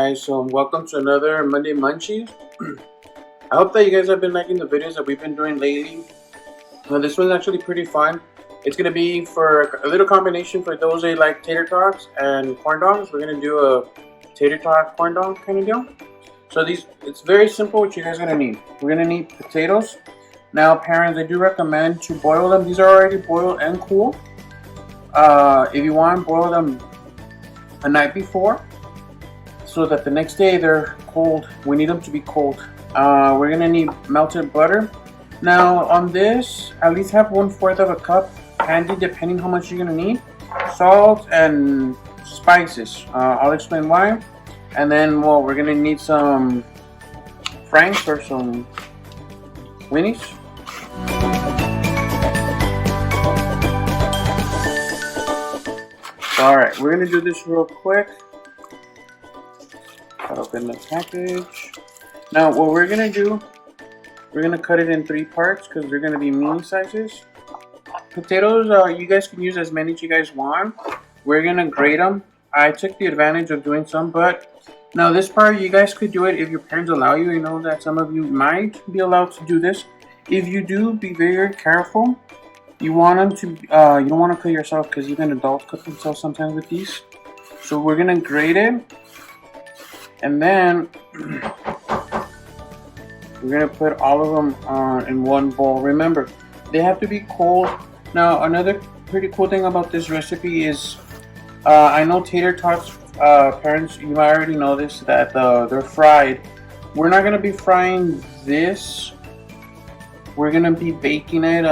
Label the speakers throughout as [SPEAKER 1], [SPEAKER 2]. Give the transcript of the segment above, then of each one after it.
[SPEAKER 1] guys, so welcome to another Monday Munchies. I hope that you guys have been liking the videos that we've been doing lately. This one's actually pretty fun. It's going to be for a little combination for those that like tater tots and corn dogs. We're going to do a tater tot corn dog kind of deal. So it's very simple what you guys are going to need. We're going to need potatoes. Now parents, I do recommend to boil them. These are already boiled and cool. If you want, boil them a night before, so that the next day they're cold. We need them to be cold. We're gonna need melted butter. Now on this, at least have 1/4 of a cup handy, depending how much you're gonna need. Salt and spices. I'll explain why. And then, well, we're gonna need some franks or some weenies. Alright, we're gonna do this real quick. Cut open the package. Now what we're gonna do, we're gonna cut it in 3 parts because they're gonna be mini sizes. Potatoes, you guys can use as many as you guys want. We're gonna grate them. I took the advantage of doing some, but now this part you guys could do it if your parents allow you. I know that some of you might be allowed to do this. If you do, be very careful. You want them to, you don't want to cut yourself because even adults cut themselves sometimes with these. So we're gonna grate it, and then we're gonna put all of them in one bowl. Remember, they have to be cold. Now another pretty cool thing about this recipe is, I know tater tots, parents, you might already know this, that they're fried. We're not gonna be frying this. We're gonna be baking it,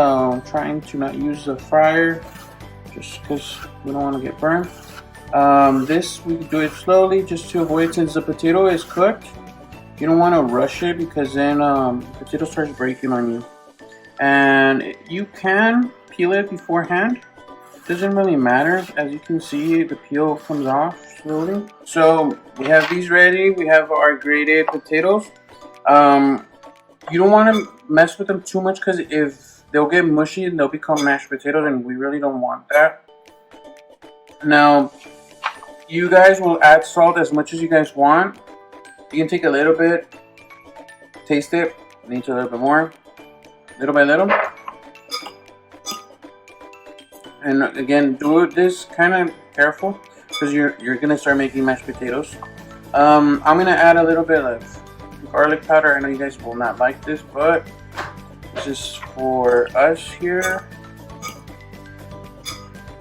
[SPEAKER 1] trying to not use the fryer just because we don't want to get burned. This we do it slowly just to avoid, since the potato is cooked, you don't want to rush it because then the potato starts breaking on you. And you can peel it beforehand. Doesn't really matter. As you can see, the peel comes off slowly. So we have these ready. We have our grated potatoes. You don't want to mess with them too much because if they'll get mushy and they'll become mashed potatoes, and we really don't want that. Now, you guys will add salt as much as you guys want. You can take a little bit, taste it, need a little bit more, little by little. And again, do this kind of careful because you're gonna start making mashed potatoes. I'm gonna add a little bit of garlic powder. I know you guys will not like this, but this is for us here.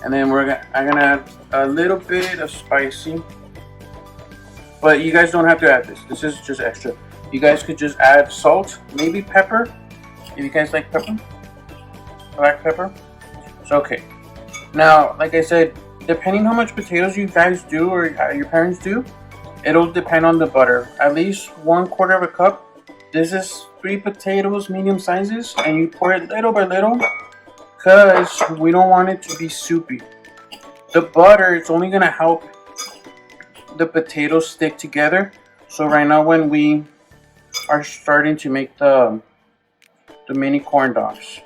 [SPEAKER 1] And then I'm gonna add a little bit of spicy, but you guys don't have to add this. This is just extra. You guys could just add salt, maybe pepper, if you guys like pepper, black pepper. It's okay. Now, like I said, depending how much potatoes you guys do or your parents do, it'll depend on the butter. At least 1/4 of a cup. This is 3 potatoes, medium sizes, and you pour it little by little because we don't want it to be soupy. The butter, it's only gonna help the potatoes stick together. So right now, when we are starting to make the mini corn dogs.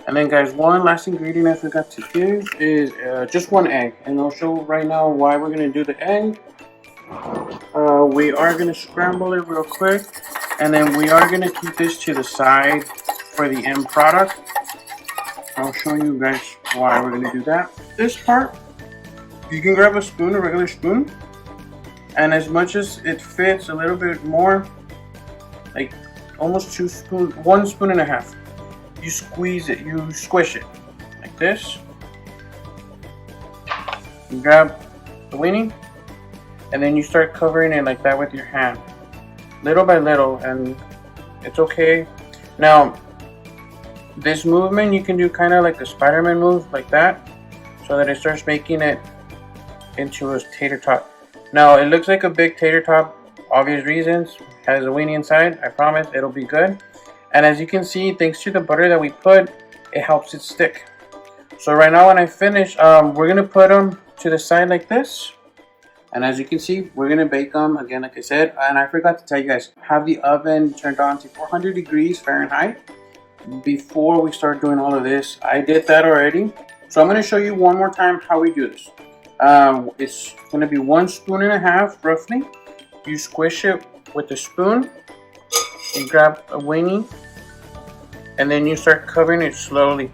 [SPEAKER 1] And then guys, one last ingredient I forgot to give is just 1 egg, and I'll show right now why we're gonna do the egg. We are going to scramble it real quick, and then we are going to keep this to the side for the end product. I'll show you guys why we're going to do that. This part, you can grab a spoon, a regular spoon, and as much as it fits, a little bit more, like almost 2 spoons, 1.5 spoons. You squeeze it, you squish it like this. You grab the weenie, and then you start covering it like that with your hand, little by little, and it's okay. Now, this movement you can do kind of like the Spider-Man move, like that, so that it starts making it into a tater tot. Now, it looks like a big tater tot, obvious reasons. Has a weenie inside. I promise it'll be good. And as you can see, thanks to the butter that we put, it helps it stick. So right now, when I finish, we're gonna put them to the side like this. And as you can see, we're going to bake them, again, like I said. And I forgot to tell you guys, have the oven turned on to 400 degrees Fahrenheit before we start doing all of this. I did that already. So I'm going to show you one more time how we do this. It's going to be 1.5 spoons roughly. You squish it with a spoon. You grab a weenie, and then you start covering it slowly,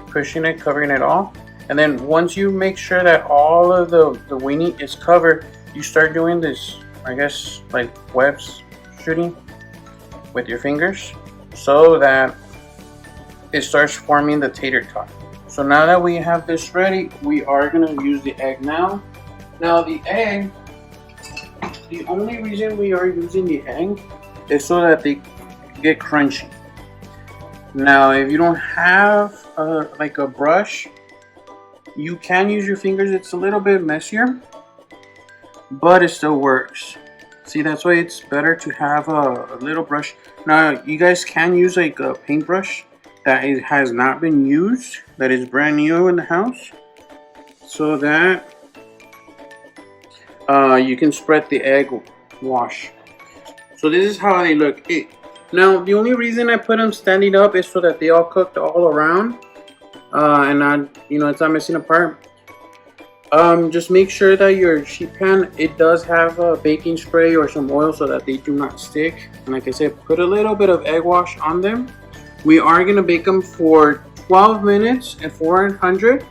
[SPEAKER 1] pushing it, covering it all. And then once you make sure that all of the weenie is covered, you start doing this, I guess, like webs shooting with your fingers, so that it starts forming the tater tot. So now that we have this ready, we are going to use the egg now. Now the egg, the only reason we are using the egg is so that they get crunchy. Now if you don't have like a brush, you can use your fingers. It's a little bit messier, but it still works. See, that's why it's better to have a little brush. Now you guys can use like a paintbrush that it has not been used, that is brand new in the house, so that you can spread the egg wash. So this is how they look. Now the only reason I put them standing up is so that they all cooked all around, and not, you know, it's not missing apart. Just make sure that your sheet pan, it does have a baking spray or some oil so that they do not stick. And like I said, put a little bit of egg wash on them. We are going to bake them for 12 minutes at 400.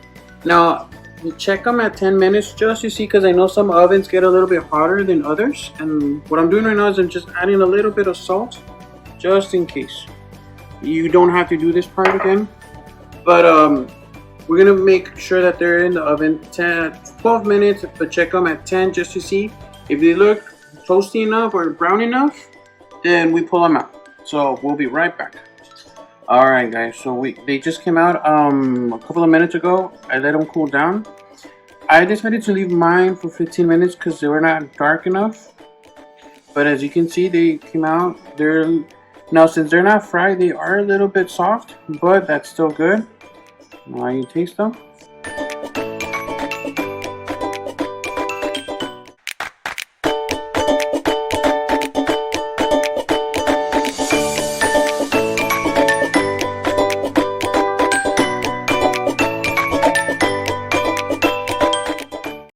[SPEAKER 1] Now, we check them at 10 minutes just to see, because I know some ovens get a little bit hotter than others. And what I'm doing right now is I'm just adding a little bit of salt, just in case. You don't have to do this part again. But we're going to make sure that they're in the oven 12 minutes, but check them at 10 just to see. If they look toasty enough or brown enough, then we pull them out. So we'll be right back. Alright guys, so they just came out a couple of minutes ago. I let them cool down. I decided to leave mine for 15 minutes because they were not dark enough. But as you can see, they came out. Now since they're not fried, they are a little bit soft, but that's still good. Now you taste them.